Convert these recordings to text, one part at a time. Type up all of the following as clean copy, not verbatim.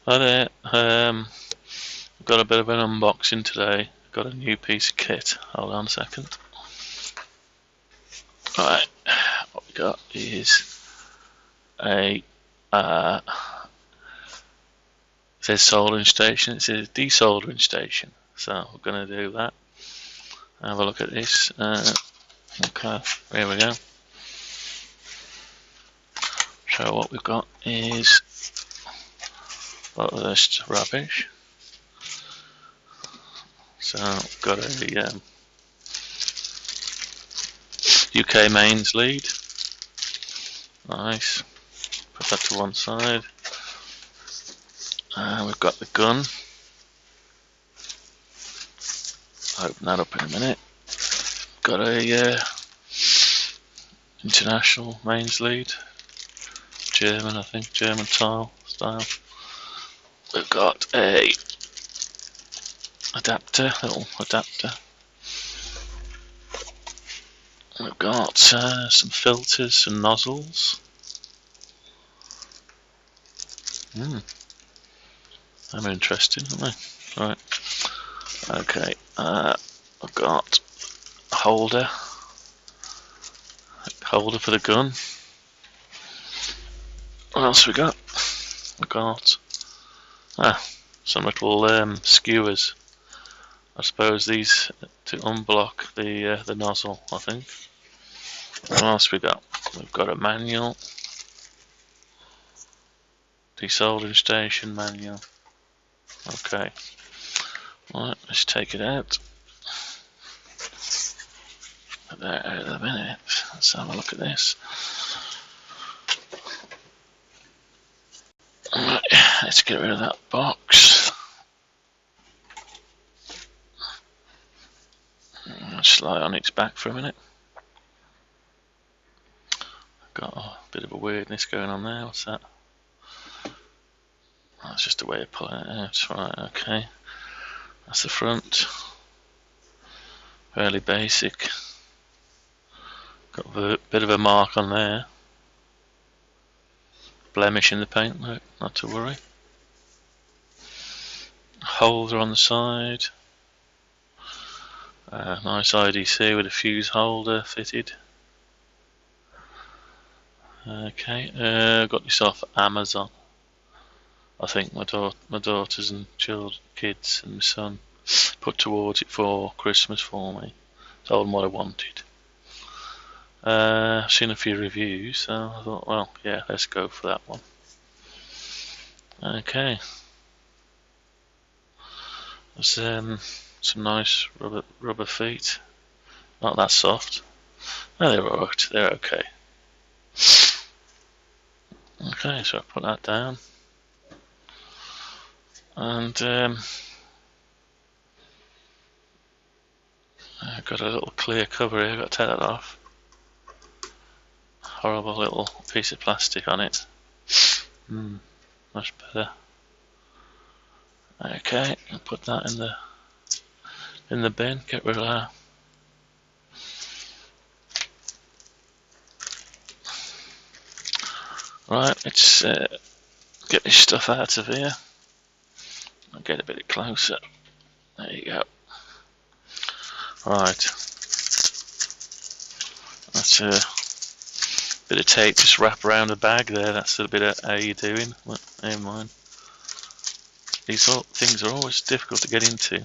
Hi there. Got a bit of an unboxing today. Got a new piece of kit. Hold on a second. Right, what we got is a it says soldering station. It says desoldering station. So we're going to do that. Have a look at this. Okay, here we go. So what we've got is a lot of this rubbish. So we've got a UK mains lead. Nice. Put that to one side. We've got the gun. Open that up in a minute. Got a international mains lead. German, I think, German style. We've got a little adapter. We've got some filters, some nozzles. I'm interesting, aren't they? Right. Okay. I've got a holder for the gun. What else we got? We've got some little skewers. I suppose these to unblock the nozzle, I think. What else we got? We've got a manual. Desoldering station manual. Okay. Right, let's take it out. Put that out of a minute. Let's have a look at this. Right, let's get rid of that box. Let's lie on its back for a minute. Got a bit of a weirdness going on there. What's that? That's just a way of pulling it out. Right, okay. That's the front. Fairly basic. Got a bit of a mark on there. Blemish in the paint, no, not to worry. Holder on the side. Nice IDC with a fuse holder fitted. Okay, got this off Amazon. I think my daughters and kids and my son put towards it for Christmas for me. Told them what I wanted. I've seen a few reviews, so I thought, well, yeah, let's go for that one. Okay. There's some nice rubber feet. Not that soft. No, they're alright. They're okay. Okay, so I put that down. And I've got a little clear cover here. I've got to take that off. Horrible little piece of plastic on it. Much better. Okay, I'll put that in the bin. Get rid of that. Right, let's get this stuff out of here. I'll get a bit closer. There you go. Right. That's a bit of tape just wrap around the bag there. That's a bit of how you doing. Well, never mind. These things are always difficult to get into.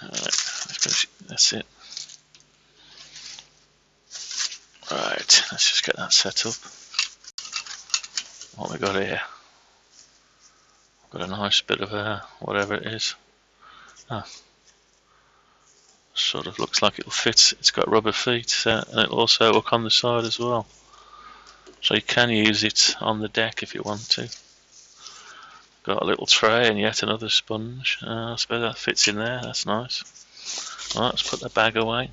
Alright, that's it. Right, let's just get that set up. What we got here? Got a nice bit of whatever it is. Sort of looks like it'll fit. It's got rubber feet and it'll also hook on the side as well. So you can use it on the deck if you want to. Got a little tray and yet another sponge. I suppose that fits in there. That's nice. Right, let's put the bag away.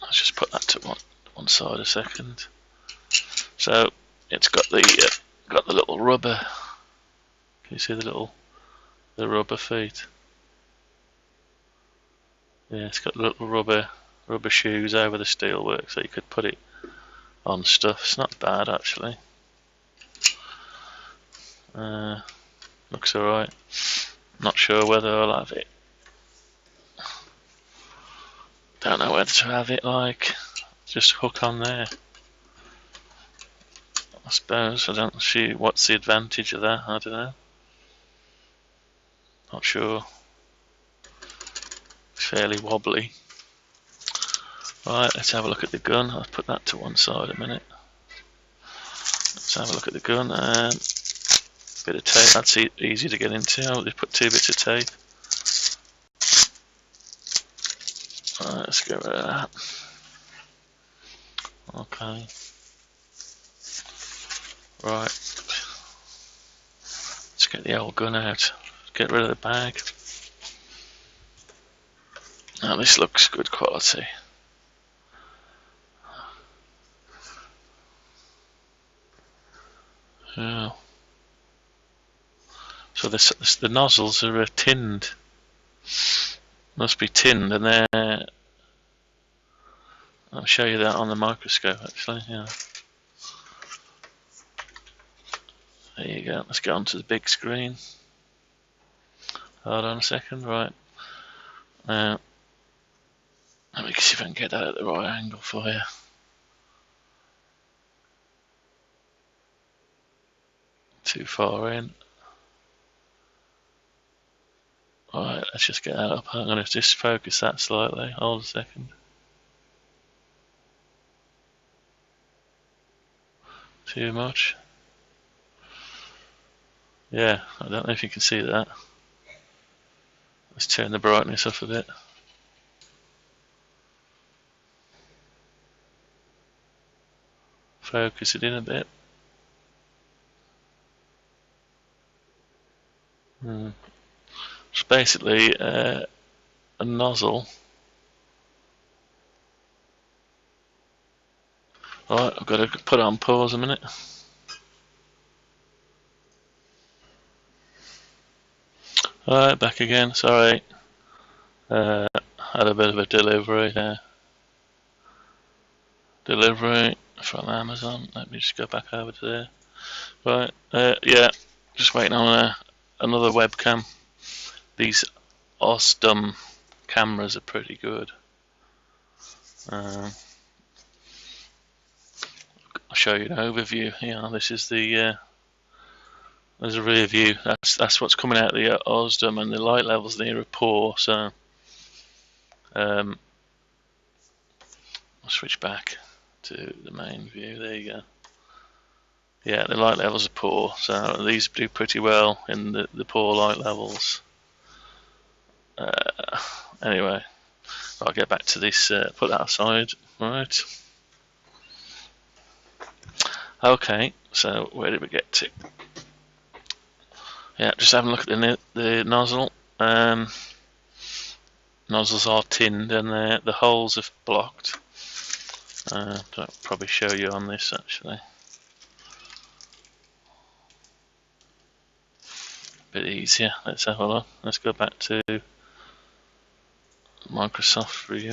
Let's just put that to one side a second. So it's got the little rubber. Can you see the rubber feet? Yeah, it's got little rubber shoes over the steelwork, so you could put it on stuff. It's not bad actually. Looks alright. Not sure whether I'll have it. Don't know whether to have it like just hook on there. I suppose. I don't see what's the advantage of that. I don't know. Not sure. It's fairly wobbly. Right, let's have a look at the gun. I'll put that to one side a minute. Let's have a look at the gun. Bit of tape. That's easy to get into. I'll just put 2 bits of tape. Right, let's get rid of that. Okay. Right. Let's get the old gun out. Get rid of the bag. Now this looks good quality. Yeah. So the nozzles are tinned. Must be tinned, and they're. I'll show you that on the microscope actually. Yeah. There you go. Let's get onto the big screen. Hold on a second. Right. Let me see if I can get that at the right angle for you. Too far in. Alright, let's just get that up. I'm going to just focus that slightly. Hold a second. Too much. Yeah, I don't know if you can see that. Let's turn the brightness up a bit. Focus it in a bit. It's basically a nozzle. Alright, I've got to put it on pause a minute. Alright, back again, sorry. Had a bit of a delivery there. Delivery from Amazon. Let me just go back over to there. Right, yeah, just waiting on another webcam. These Osdom cameras are pretty good. I'll show you an overview. Yeah, this is the there's a rear view. That's what's coming out of the Osdom, and the light levels near are poor. So I'll switch back to the main view. There you go. Yeah, the light levels are poor, so these do pretty well in the poor light levels. Anyway, I'll get back to this. Put that aside. Right. Okay, so where did we get to? Yeah, just having a look at the nozzle. Nozzles are tinned, and the holes are blocked. I'll probably show you on this actually. A bit easier. Let's have a look. Let's go back to Microsoft view.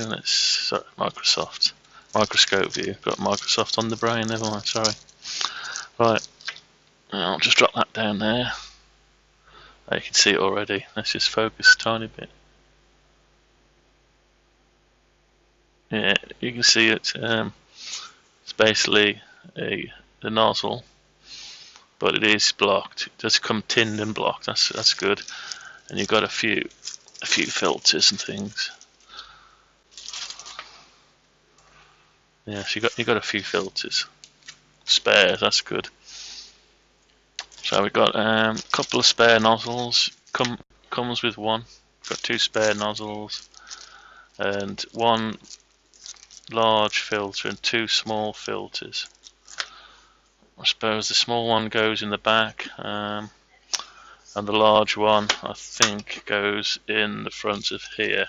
Microscope view. Got Microsoft on the brain. Never mind. Sorry. Right. I'll just drop that down there. You can see it already. Let's just focus a tiny bit. Yeah, you can see it. It's basically the nozzle, but it is blocked. It does come tinned and blocked. That's good. And you've got a few filters and things. Yeah, so you got a few filters, spares. That's good. So we've got a couple of spare nozzles. Comes with one. Got 2 spare nozzles and 1 large filter and 2 small filters. I suppose the small one goes in the back, and the large one I think goes in the front of here.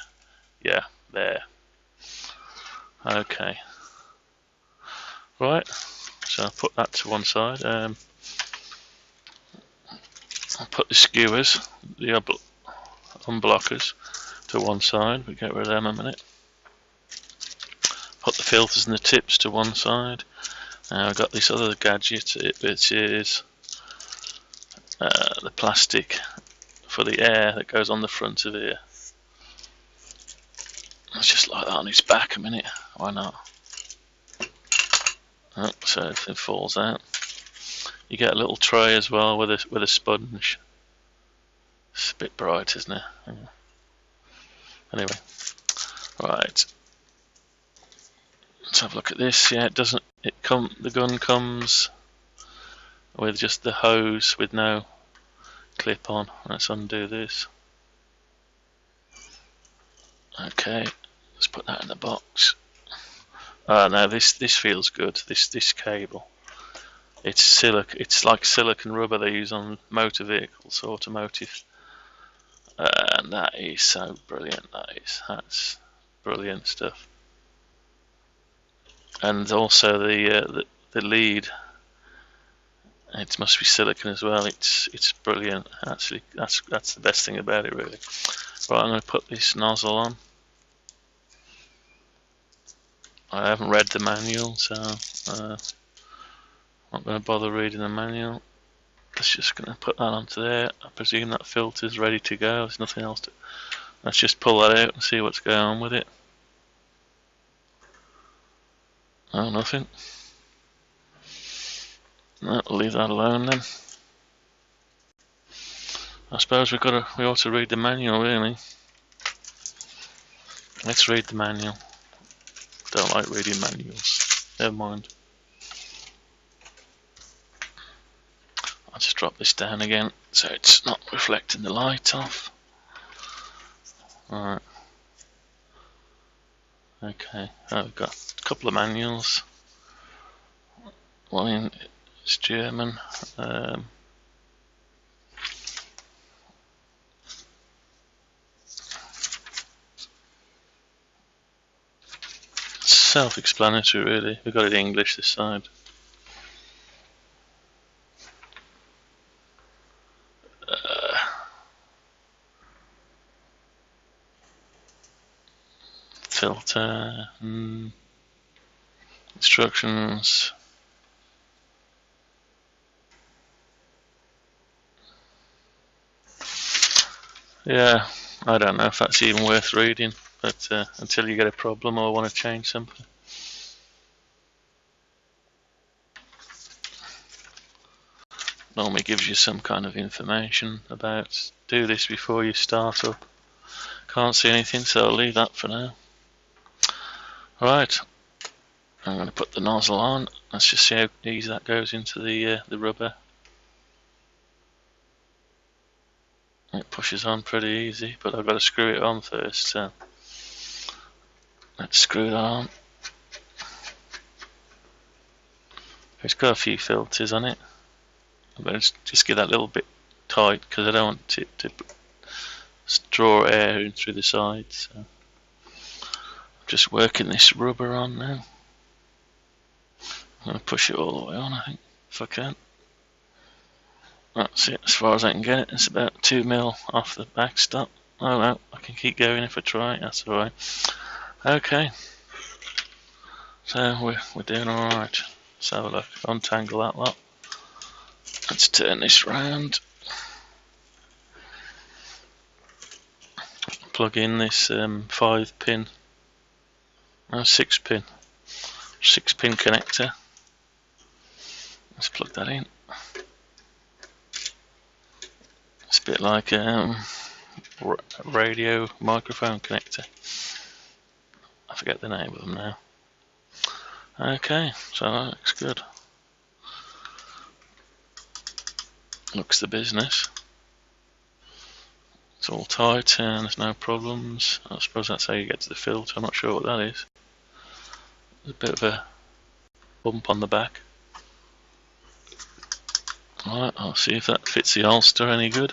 Yeah, there. Okay. Right. So I'll put that to one side. I'll put the skewers, the unblockers, to one side. We'll get rid of them in a minute. Put the filters and the tips to one side. Now I've got this other gadget, which is the plastic for the air that goes on the front of here. Let's just like that on his back a minute, why not? Oh, so everything falls out. You get a little tray as well with a sponge. It's a bit bright, isn't it? Yeah. Anyway, right. Let's have a look at this. Yeah, it doesn't. The gun comes with just the hose with no clip on. Let's undo this. Okay, let's put that in the box. Oh no, this feels good. This cable. It's like silicon rubber they use on motor vehicles, automotive. And that is so brilliant. That's brilliant stuff. And also the lead. It must be silicon as well. It's brilliant. Actually, that's the best thing about it, really. Right, I'm going to put this nozzle on. I haven't read the manual, so I'm not going to bother reading the manual. Just going to put that onto there. I presume that filter's ready to go. There's nothing else to. Let's just pull that out and see what's going on with it. Oh, nothing. No, we'll leave that alone then. I suppose we ought to read the manual, really. Let's read the manual. Don't like reading manuals. Never mind. I'll just drop this down again so it's not reflecting the light off. Alright. Okay, I've got a couple of manuals. One in it's German. Self-explanatory, really. We've got it in English this side. Filter, instructions. Yeah, I don't know if that's even worth reading, but until you get a problem or want to change something. Normally gives you some kind of information about do this before you start up. Can't see anything, so I'll leave that for now. Right, I'm going to put the nozzle on. Let's just see how easy that goes into the rubber. It pushes on pretty easy, but I've got to screw it on first, so let's screw that on. It's got a few filters on it, but just get that little bit tight because I don't want it to draw air in through the sides. So I'm just working this rubber on now. I'm going to push it all the way on, I think, if I can. That's it, as far as I can get it. It's about 2 mil off the backstop. Oh no, I can keep going if I try, that's alright. Okay, so we're doing alright. Let's have a look, untangle that lot. Let's turn this round. Plug in this 5-pin, no 6-pin, 6-pin connector. Let's plug that in. It's a bit like a radio microphone connector. I forget the name of them now. Okay, so that looks good. Looks the business. It's all tight and there's no problems. I suppose that's how you get to the filter. I'm not sure what that is. There's a bit of a bump on the back. Alright, I'll see if that fits the holster any good.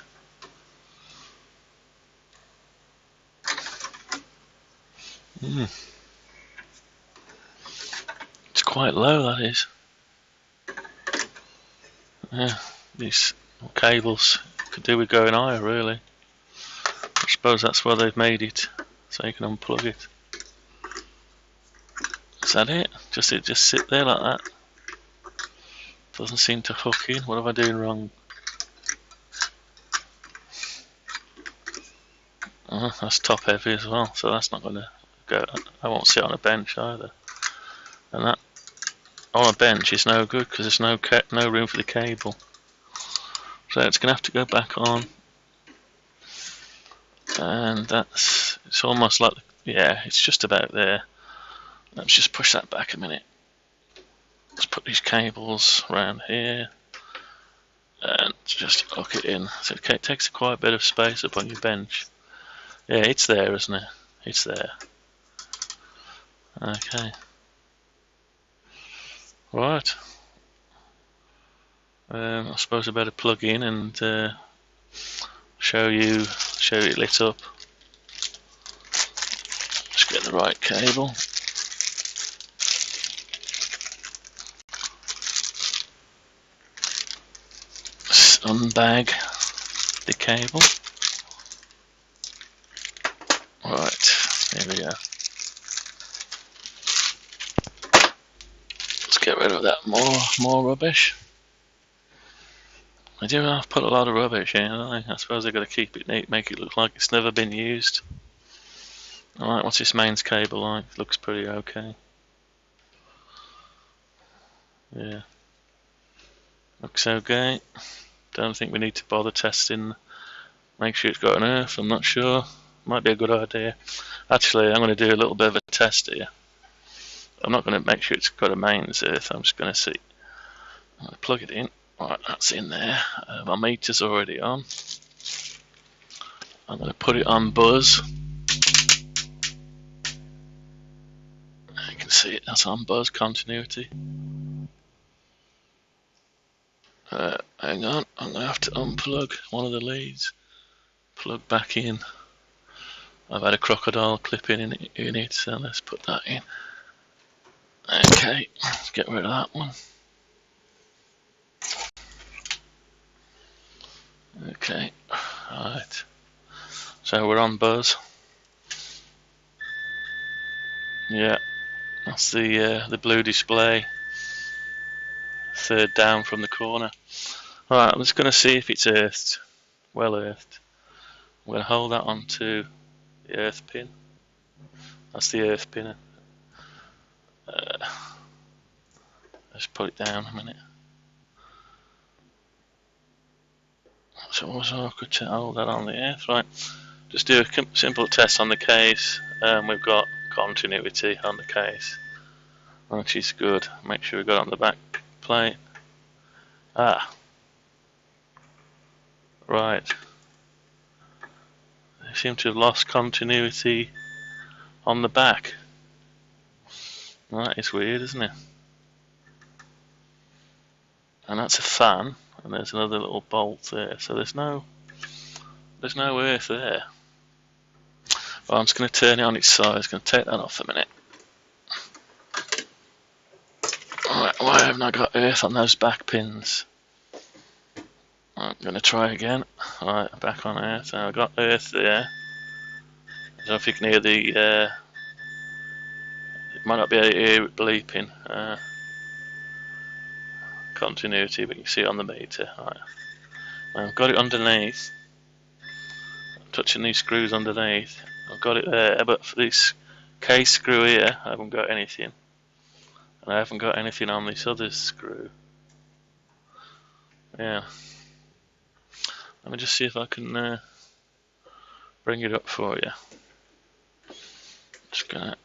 It's quite low, that is. Yeah, these cables could do with going higher, really. I suppose that's why they've made it, so you can unplug it. Is that it? Just sit there like that. Doesn't seem to hook in. What am I doing wrong? That's top heavy as well, so that's not going to go. I won't sit on a bench either. And that on a bench is no good because there's no room for the cable. So it's going to have to go back on. And it's almost like, yeah, it's just about there. Let's just push that back a minute. Let's put these cables around here and just hook it in. So it takes quite a bit of space up on your bench. Yeah, it's there, isn't it? It's there. Okay. Right. I suppose I better plug in and show you it lit up. Just get the right cable. Unbag the cable. Right, here we go. Let's get rid of that more rubbish. I've put a lot of rubbish in, haven't I suppose I've got to keep it neat, make it look like it's never been used. Alright, what's this mains cable like? Looks pretty okay. Yeah. Looks okay. Don't think we need to bother testing. Make sure it's got an earth, I'm not sure. Might be a good idea. Actually, I'm going to do a little bit of a test here. I'm not going to make sure it's got a mains earth, I'm just going to see. I'm going to plug it in. Right, that's in there. My meter's already on. I'm going to put it on buzz. You can see it, that's on buzz continuity. Hang on, I'm going to have to unplug one of the leads. Plug back in. I've had a crocodile clip in it, so let's put that in. Okay, let's get rid of that one. Okay, alright. So we're on buzz. Yeah, that's the blue display. Third down from the corner. Alright, I'm just going to see if it's earthed. Well earthed. I'm going to hold that onto the earth pin. That's the earth pin. Let's put it down a minute. So also I could hold that on the earth, right? Just do a simple test on the case. We've got continuity on the case, which is good. Make sure we've got it on the back plate. Right. They seem to have lost continuity on the back. That is weird, isn't it? And that's a fan, and there's another little bolt there. So there's no earth there. Well, I'm just going to turn it on its side. I'm going to take that off a minute. Alright, why haven't I got earth on those back pins? I'm going to try again. Alright, back on earth. Now I've got earth there. I don't know if you can hear the... it might not be able to hear it bleeping. Continuity, but you can see it on the meter. Right. I've got it underneath. I'm touching these screws underneath. I've got it there, but for this case screw here, I haven't got anything. And I haven't got anything on this other screw. Yeah. Let me just see if I can bring it up for you. Just gonna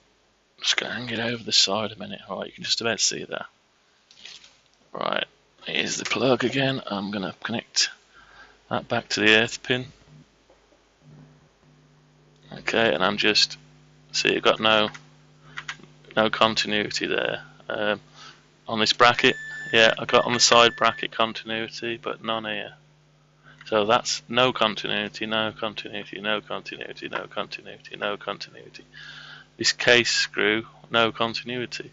hang it over the side a minute. Alright, you can just about see that. Right, here's the plug again. I'm going to connect that back to the earth pin. Okay, and I'm just, see, you've got no continuity there. On this bracket, yeah, I got on the side bracket continuity, but none here. So that's no continuity, no continuity, no continuity, no continuity, no continuity. This case screw, no continuity.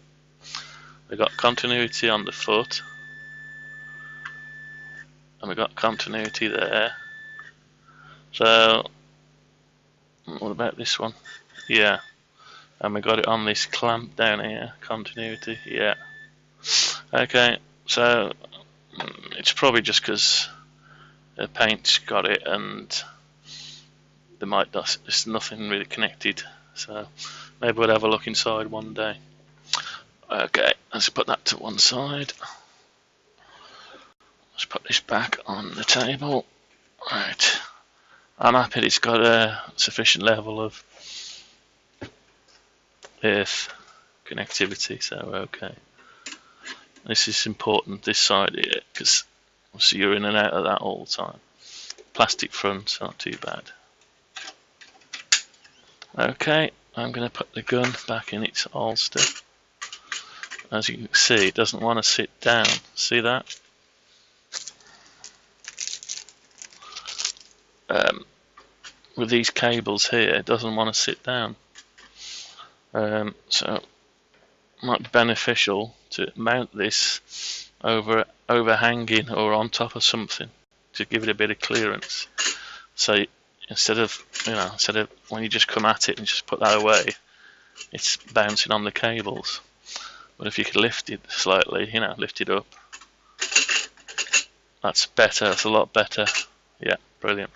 We've got continuity on the foot, and we've got continuity there. So, what about this one? Yeah, and we got it on this clamp down here, continuity, yeah. Okay, so It's probably just because the paint's got it and there might not, there's nothing really connected. So maybe we'll have a look inside one day. Okay, let's put that to one side. Let's put this back on the table. Right, I'm happy it's got a sufficient level of earth connectivity, so okay. This is important, this side here, because obviously you're in and out of that all the time. Plastic front's not too bad. Okay, I'm going to put the gun back in its holster. As you can see, it doesn't want to sit down. See that? With these cables here, it doesn't want to sit down. So it might be beneficial to mount this overhanging or on top of something to give it a bit of clearance. So instead of when you just come at it and just put that away, it's bouncing on the cables. But if you could lift it slightly, lift it up, that's better. That's a lot better. Yeah, brilliant.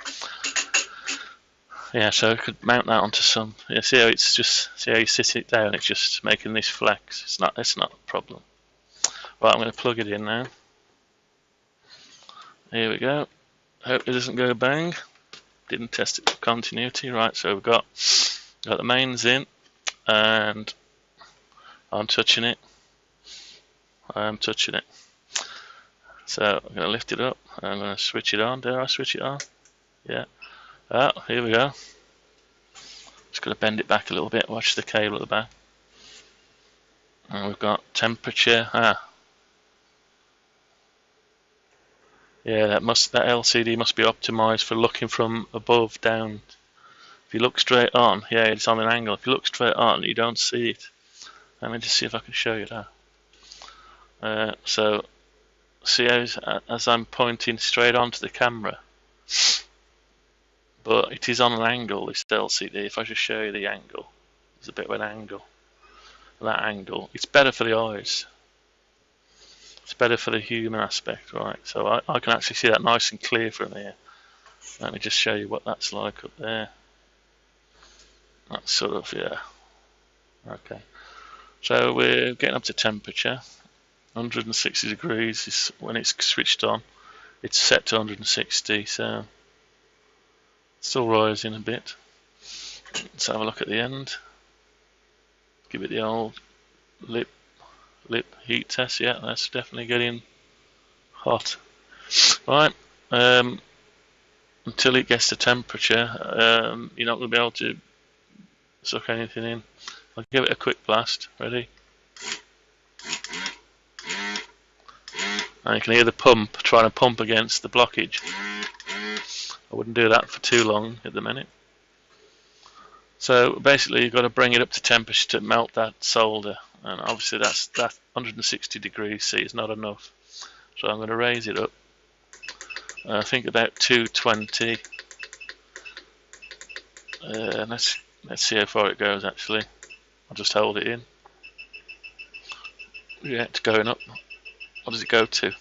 Yeah, so I could mount that onto some. Yeah, see how you sit it down. It's just making this flex. It's not a problem. Right, I'm going to plug it in now. Here we go. Hope it doesn't go bang. Didn't test it for continuity. Right, so we've got the mains in, and I'm touching it. So I'm going to lift it up. I'm going to switch it on. Dare I switch it on? Yeah. Oh, here we go. Just going to bend it back a little bit. Watch the cable at the back. And we've got temperature. Yeah, that LCD must be optimized for looking from above down. If you look straight on, yeah, it's on an angle. If you look straight on, you don't see it. Let me just see if I can show you that. So, see as I'm pointing straight onto the camera, but it is on an angle, this LCD. If I just show you the angle, there's a bit of an angle. That angle, it's better for the eyes. It's better for the human aspect, right? So I can actually see that nice and clear from here. Let me just show you what that's like up there. That's sort of, yeah. Okay. So we're getting up to temperature. 160 degrees is when it's switched on. It's set to 160, so it's still rising a bit. Let's have a look at the end. Give it the old lip heat test. Yeah, that's definitely getting hot. Right, until it gets to temperature, you're not going to be able to suck anything in. I'll give it a quick blast. Ready? And you can hear the pump trying to pump against the blockage. I wouldn't do that for too long at the minute. So basically you've got to bring it up to temperature to melt that solder, and obviously that 160 degrees C is not enough. So I'm going to raise it up. I think about 220. Let's see how far it goes actually. I'll just hold it in. Yeah, it's going up. What does it go to?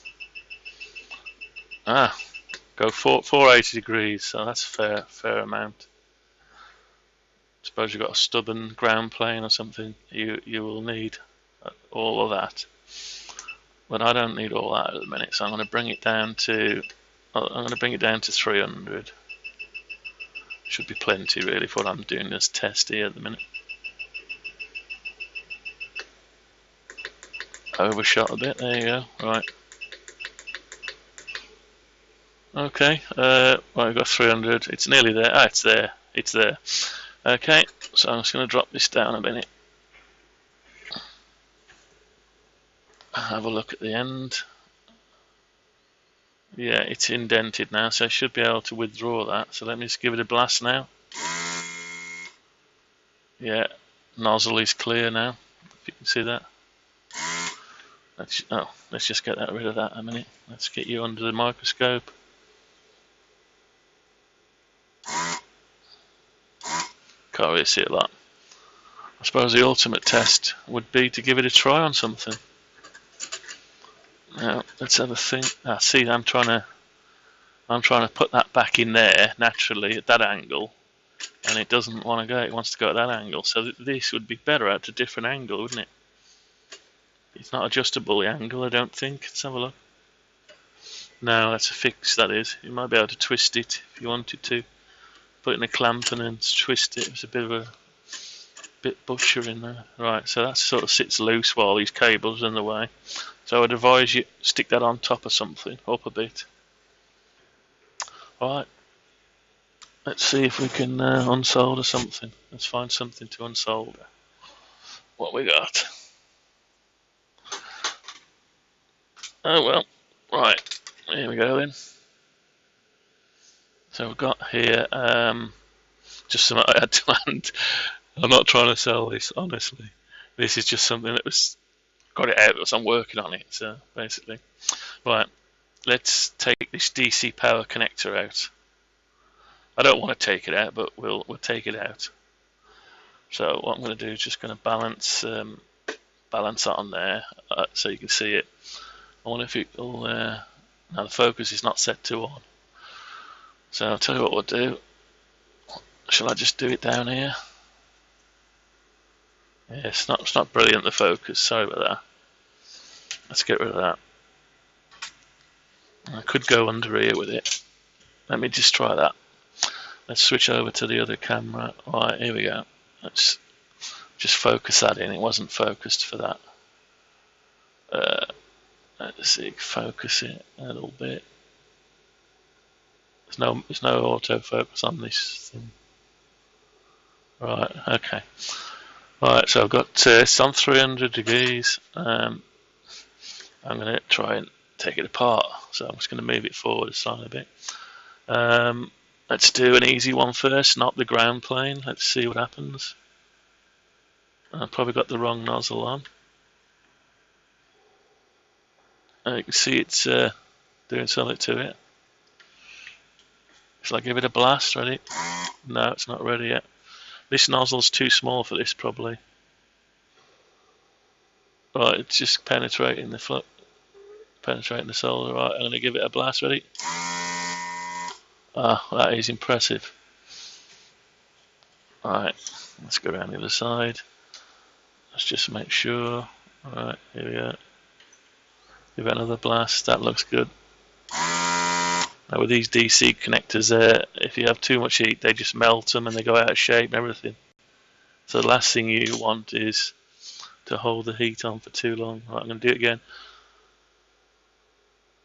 Go 480 degrees, so that's a fair amount. Suppose you've got a stubborn ground plane or something, you will need all of that. But I don't need all that at the minute, so I'm going to bring it down to 300. Should be plenty really for what I'm doing this test here at the minute. Overshot a bit, there you go, right. Okay, well, we've got 300, it's nearly there, it's there. Okay, so I'm just going to drop this down a minute. Have a look at the end. Yeah, it's indented now, so I should be able to withdraw that. So let me just give it a blast now. Yeah, nozzle is clear now, if you can see that. Let's just get rid of that a minute. Let's get you under the microscope. Can't really see a lot. I suppose the ultimate test would be to give it a try on something. Now, let's have a think. See, I'm trying to put that back in there naturally at that angle, and it doesn't want to go. It wants to go at that angle. So this would be better at a different angle, wouldn't it? It's not adjustable, the angle, I don't think. Let's have a look. No, that's a fix, that is. You might be able to twist it if you wanted to. Put it in a clamp and then twist it. It's a bit of a bit butcher in there. Right, so that sort of sits loose while these cables are in the way. So I'd advise you stick that on top of something, up a bit. Alright, let's see if we can unsolder something. Let's find something to unsolder. What we got? Oh well, right, here we go then. So we've got here just something I had to hand. I'm not trying to sell this, honestly. This is just something that was got it out because I'm working on it. So basically, right. Let's take this DC power connector out. I don't want to take it out, but we'll take it out. So what I'm going to do is just going to balance that on there so you can see it. I wonder if it will. Now the focus is not set to on. So I'll tell you what we'll do. Shall I just do it down here? Yeah, it's not brilliant, the focus. Sorry about that. Let's get rid of that. I could go under here with it. Let me just try that. Let's switch over to the other camera. Alright, here we go. Let's just focus that in. It wasn't focused for that. Let's see, focus it a little bit. There's no autofocus on this thing. Right, okay. Right, so I've got it's on 300 degrees. I'm going to try and take it apart. So I'm just going to move it forward a slightly bit. Let's do an easy one first, not the ground plane. Let's see what happens. I've probably got the wrong nozzle on. You can see it's doing something to it. Shall I give it a blast? Ready? No, it's not ready yet. This nozzle's too small for this, probably. Right, it's just penetrating the solder. Right, I'm going to give it a blast. Ready? Ah, that is impressive. Alright, let's go around the other side. Let's just make sure. Alright, here we go. Give it another blast. That looks good. Now with these DC connectors there, if you have too much heat, they just melt them and they go out of shape and everything. So the last thing you want is to hold the heat on for too long. Right, I'm going to do it again.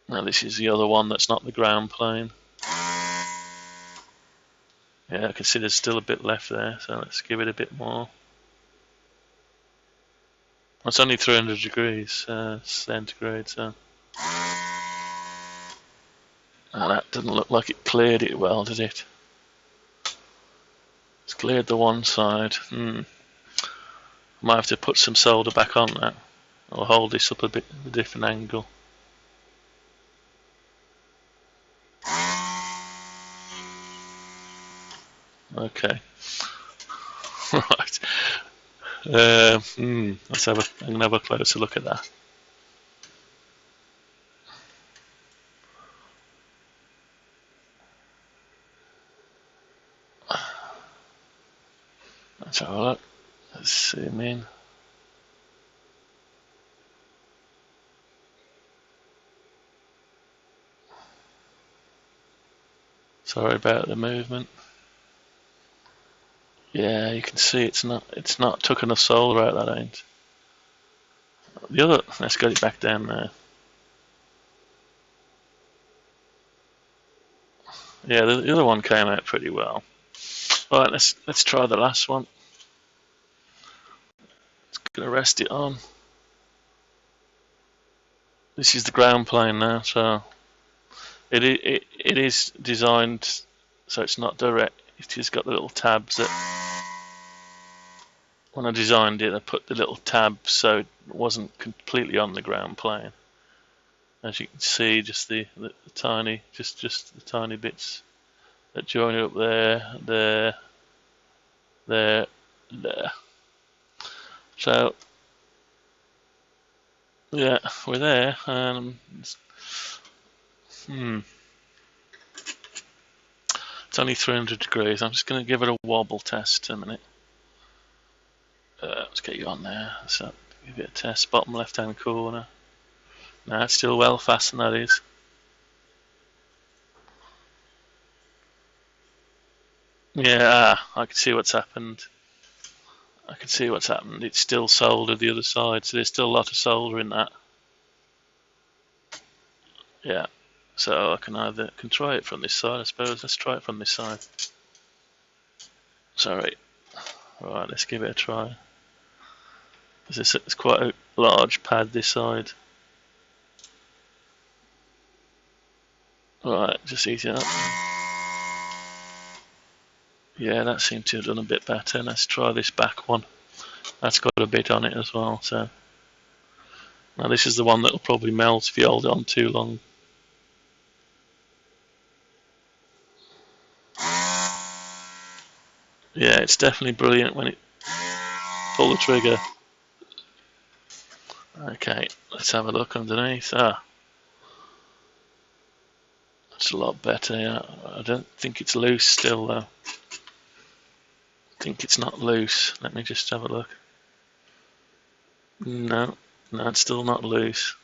Now this is the other one that's not the ground plane. Yeah, I can see there's still a bit left there, so let's give it a bit more. It's only 300 degrees centigrade, so. Oh, that didn't look like it cleared it well, did it? It's cleared the one side. Might have to put some solder back on that. I'll hold this up a bit at a different angle. Okay. Right. I'm gonna have a closer look at that. Let's have a look. Let's zoom in. Sorry about the movement. Yeah, you can see it's not took enough solder out, that ain't. The other, let's get it back down there. Yeah, the other one came out pretty well. All right, let's try the last one. It's gonna rest it on. This is the ground plane now, so it is designed so it's not direct. It's just got the little tabs that when I designed it, I put the little tabs so it wasn't completely on the ground plane. As you can see, just the tiny, just the tiny bits that join it up there. So yeah, we're there. It's only 300 degrees. I'm just going to give it a wobble test in a minute. Let's get you on there. So give it a test. Bottom left hand corner. No, it's still well fastened, that is. Yeah, I can see what's happened. It's still soldered the other side, so there's still a lot of solder in that. Yeah, so I can try it from this side, I suppose. Let's try it from this side. Sorry. Right, let's give it a try. It's quite a large pad this side. Right, just ease it up. Yeah, that seemed to have done a bit better. Let's try this back one. That's got a bit on it as well. So now this is the one that'll probably melt if you hold it on too long. Yeah, it's definitely brilliant when it pull the trigger. Okay, let's have a look underneath. That's a lot better. Yeah, I don't think it's loose still though. I think it's not loose. Let me just have a look. No, it's still not loose.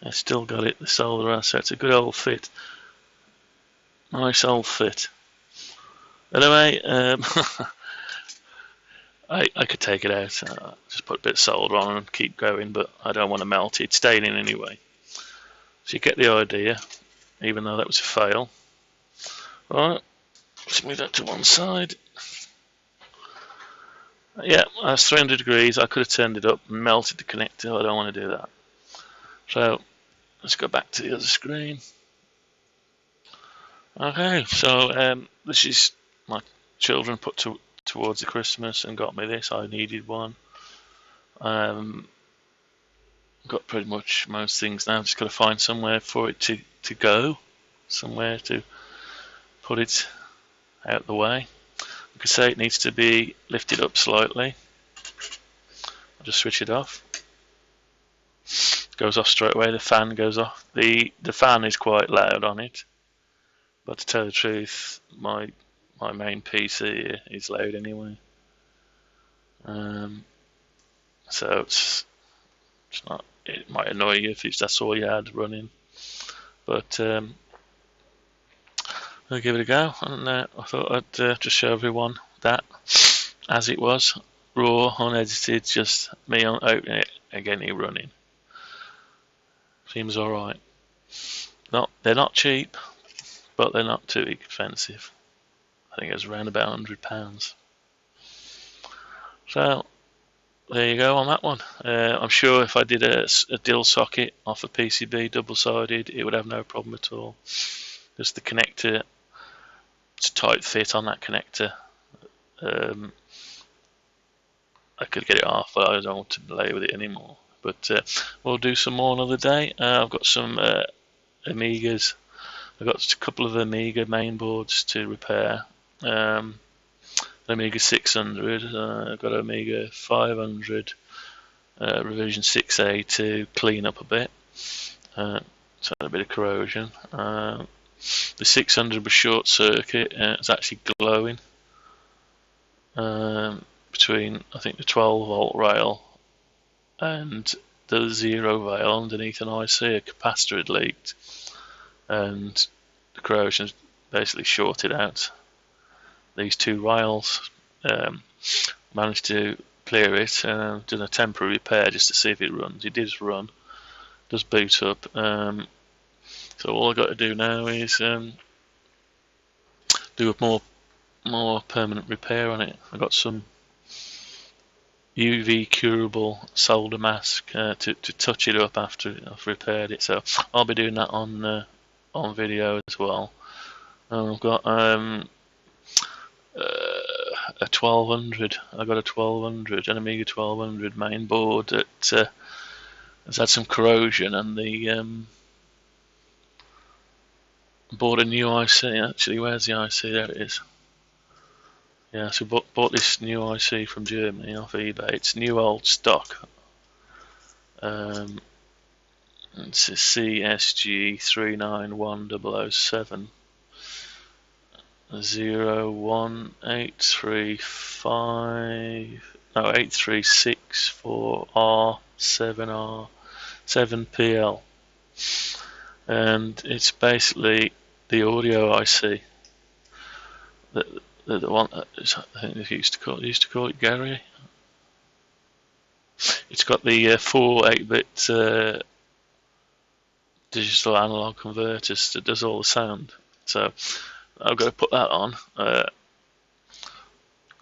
I still got it, the solder, so it's a good old fit. Nice old fit. Anyway, I could take it out, just put a bit of solder on and keep going, but I don't want to melt it. It's staying in anyway. So you get the idea, even though that was a fail. Right, let's move that to one side. Yeah, that's 300 degrees. I could have turned it up and melted the connector. I don't want to do that. So let's go back to the other screen. Okay, so this is my children put towards the Christmas and got me this. I needed one. Got pretty much most things now. Just got to find somewhere for it to go, somewhere to put it out the way. Like I say, it needs to be lifted up slightly. I'll just switch it off. Goes off straight away. The fan goes off. The fan is quite loud on it, but to tell the truth, my main PC is loud anyway. So it's not. It might annoy you if that's all you had running, but I'll give it a go. And I thought I'd just show everyone that as it was, raw, unedited, just me on opening it and getting it running. Seems alright. They're not cheap, but they're not too expensive. I think it was around about £100. So there you go on that one. I'm sure if I did a dill socket off a PCB double-sided, it would have no problem at all. Just the connector, it's a tight fit on that connector. I could get it off, but I don't want to play with it anymore. But we'll do some more another day. I've got some Amigas. I've got a couple of Amiga mainboards to repair. Amiga 600. I've got Amiga 500 revision 6A to clean up a bit. So a bit of corrosion. The 600 was short circuit. It's actually glowing. Between I think the 12-volt rail and the 0 rail underneath an IC, a capacitor had leaked, and the corrosion basically shorted out these two rails. Managed to clear it and done a temporary repair just to see if it runs. It does run, does boot up. So all I've got to do now is do a more permanent repair on it. I've got some UV curable solder mask to touch it up after I've repaired it. So I'll be doing that on video as well. I've got a 1200. I got a 1200, an Amiga 1200 main board that has had some corrosion, and the bought a new IC. Actually, where's the IC? There it is. Yeah, so bought this new IC from Germany off eBay. It's new old stock. It's a CSG 391007 01835 no 8364R7R7PL, and it's basically the audio IC that the one I think they used to call it Gary. It's got the 4 8-bit digital analog converters that does all the sound. So I've got to put that on.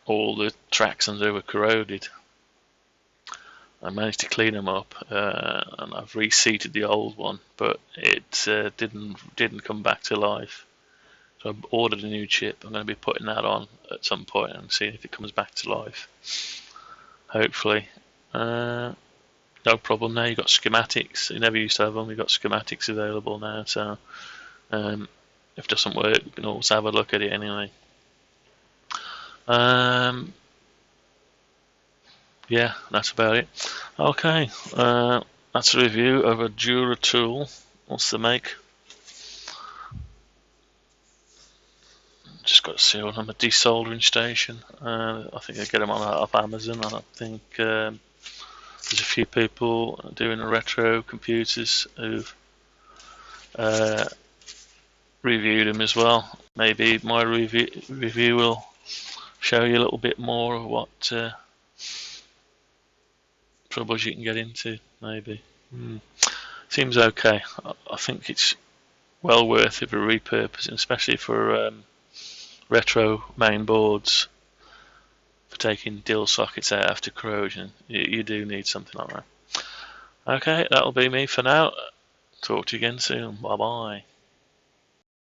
All the tracks under were corroded. I managed to clean them up, and I've reseated the old one, but it didn't come back to life. So I ordered a new chip. I'm going to be putting that on at some point and seeing if it comes back to life. Hopefully. No problem now. You've got schematics. You never used to have them. You've got schematics available now. So if it doesn't work, we can always have a look at it anyway. Yeah, that's about it. Okay, that's a review of a Duratool. What's the make? Just got to see one on a desoldering station. I think I get them off Amazon. I think there's a few people doing retro computers who've reviewed them as well. Maybe my review will show you a little bit more of what troubles you can get into. Maybe seems okay. I think it's well worth it for repurposing, especially for retro main boards, for taking DIL sockets out after corrosion. You do need something like that. Okay, that'll be me for now. Talk to you again soon. Bye bye.